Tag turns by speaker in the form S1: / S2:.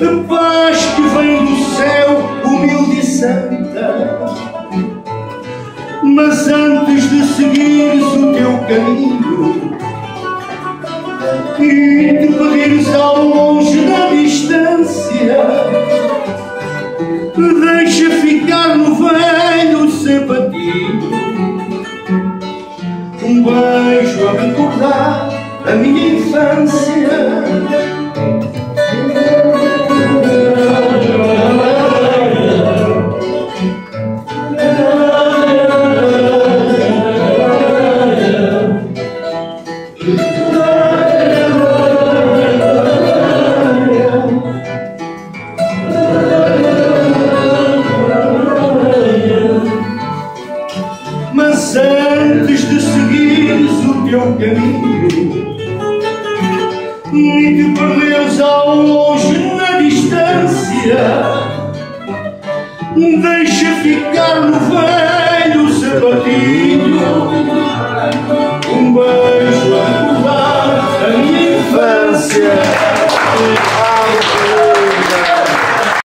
S1: a paz que vem do céu, humilde e santa. Mas antes de seguires o teu caminho e te perdires ao longe na distância, deixa ficar no velho sapatinho um beijo a recordar a minha infância. Mas antes de seguires o teu caminho e te perderes ao longe na distância, deixa ficar no velho sapatinho um beijo a recordar a minha infância.